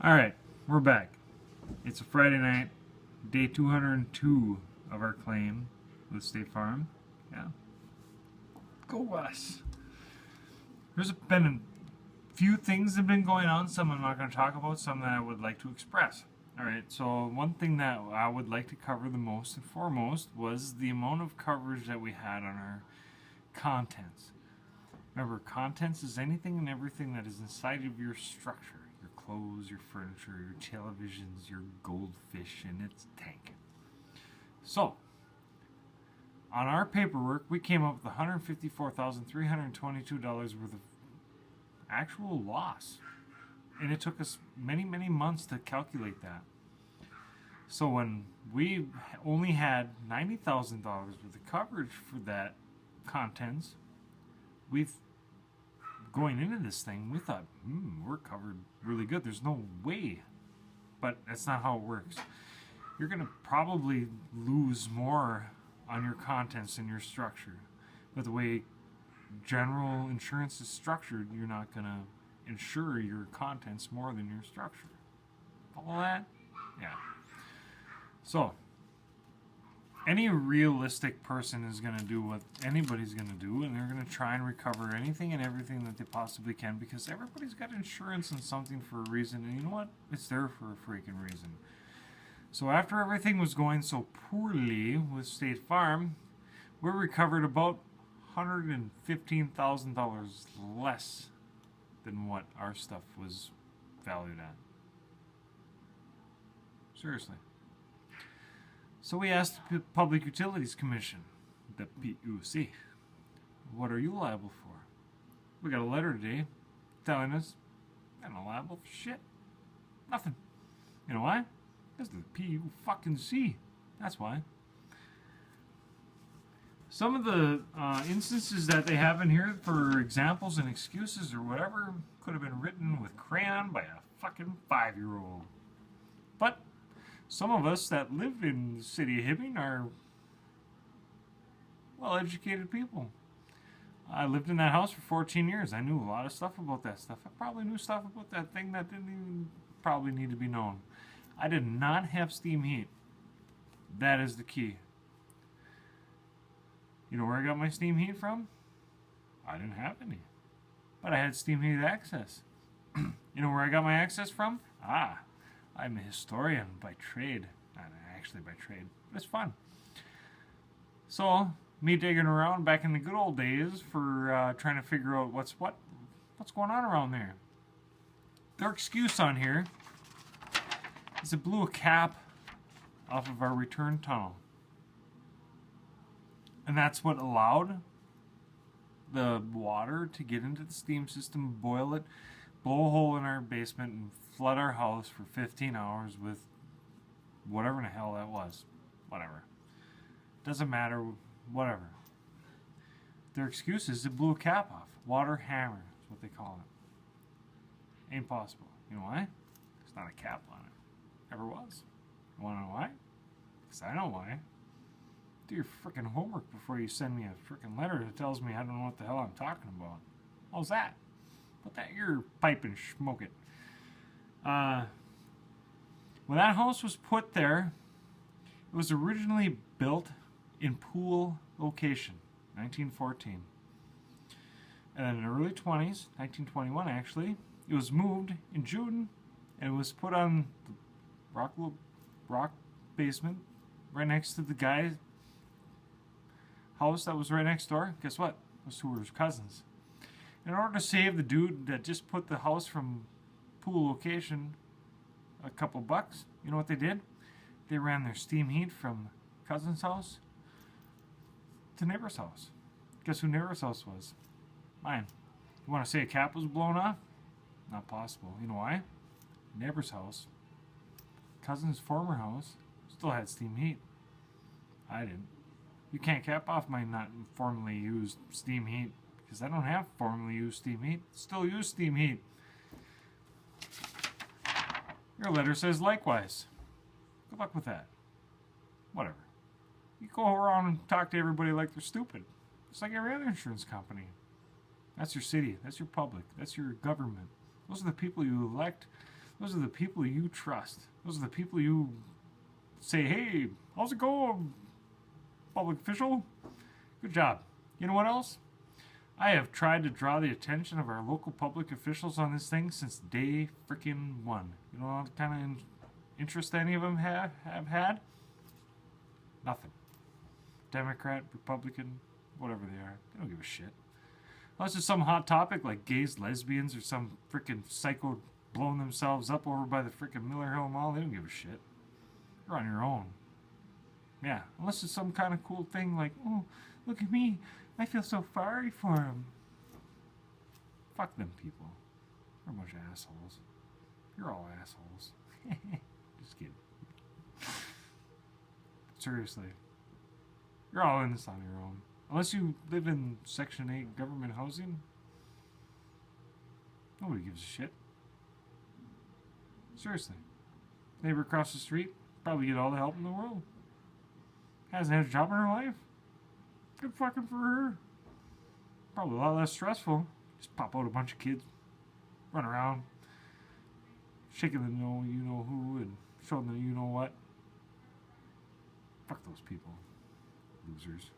Alright, we're back. It's a Friday night, day 202 of our claim with State Farm. Yeah. Go us. There's been a few things that have been going on, some I'm not going to talk about, some that I would like to express. Alright, so one thing that I would like to cover the most and foremost was the amount of coverage that we had on our contents. Remember, contents is anything and everything that is inside of your structure. Your clothes, your furniture, your televisions, your goldfish in its tank. So, on our paperwork, we came up with $154,322 worth of actual loss. And it took us many, many months to calculate that. So when we only had $90,000 worth of coverage for that contents, going into this thing, we thought, we're covered really good. There's no way. But that's not how it works. You're going to probably lose more on your contents than your structure. But the way general insurance is structured, you're not going to insure your contents more than your structure. Follow that? Yeah. So, any realistic person is going to do what anybody's going to do, and they're going to try and recover anything and everything that they possibly can, because everybody's got insurance and something for a reason, and you know what? It's there for a freaking reason. So after everything was going so poorly with State Farm, we recovered about $115,000 less than what our stuff was valued at. Seriously. So we asked the Public Utilities Commission, the PUC, what are you liable for? We got a letter today telling us I'm not liable for shit. Nothing. You know why? Because the PUC. That's why. Some of the instances that they have in here for examples and excuses or whatever could have been written with crayon by a fucking 5-year-old. But some of us that live in the city of Hibbing are well-educated people. I lived in that house for 14 years. I knew a lot of stuff about that stuff. I probably knew stuff about that thing that didn't even probably need to be known. I did not have steam heat. That is the key. You know where I got my steam heat from? I didn't have any. But I had steam heat access. You know where I got my access from? I'm a historian by trade. Not actually by trade, but it's fun. So, me digging around back in the good old days for trying to figure out what's going on around there. Their excuse on here is it blew a cap off of our return tunnel. And that's what allowed the water to get into the steam system, boil it, blow a hole in our basement, and flood our house for 15 hours with whatever the hell that was. Whatever. Doesn't matter. Whatever. Their excuse is it blew a cap off. Water hammer is what they call it. Ain't possible. You know why? There's not a cap on it. Never was. You want to know why? Because I know why. Do your frickin' homework before you send me a frickin' letter that tells me I don't know what the hell I'm talking about. How's that? Put that in your pipe and smoke it. When that house was put there, it was originally built in Pool location, 1914. And in the early 20s, 1921 actually, it was moved in June, and it was put on the rock basement right next to the guy's house that was right next door. Guess what? Those two were his cousins. In order to save the dude that just put the house from Pool location a couple bucks, you know what they did? They ran their steam heat from cousin's house to neighbor's house. Guess who neighbor's house was? Mine. You want to say a cap was blown off? Not possible. You know why? Neighbor's house, cousin's former house, still had steam heat. I didn't. You can't cap off my not formerly used steam heat because I don't have formerly used steam heat. Still use steam heat. Your letter says likewise. Good luck with that. Whatever. You go around and talk to everybody like they're stupid. It's like every other insurance company. That's your city. That's your public. That's your government. Those are the people you elect. Those are the people you trust. Those are the people you say, hey, how's it going, public official? Good job. You know what else? I have tried to draw the attention of our local public officials on this thing since day freaking one. You know what kind of interest any of them have had? Nothing. Democrat, Republican, whatever they are. They don't give a shit. Unless it's some hot topic like gays, lesbians, or some freaking psycho blowing themselves up over by the freaking Miller Hill Mall, they don't give a shit. You're on your own. Yeah, unless it's some kind of cool thing like, oh, look at me, I feel so sorry for him. Fuck them people. They're a bunch of assholes. You're all assholes. Just kidding. Seriously. You're all in this on your own. Unless you live in Section 8 government housing, nobody gives a shit. Seriously. Neighbor across the street, probably get all the help in the world. Hasn't had a job in her life. Good fucking for her. Probably a lot less stressful. Just pop out a bunch of kids, run around, shaking the you know who and showing them you know what. Fuck those people. Losers.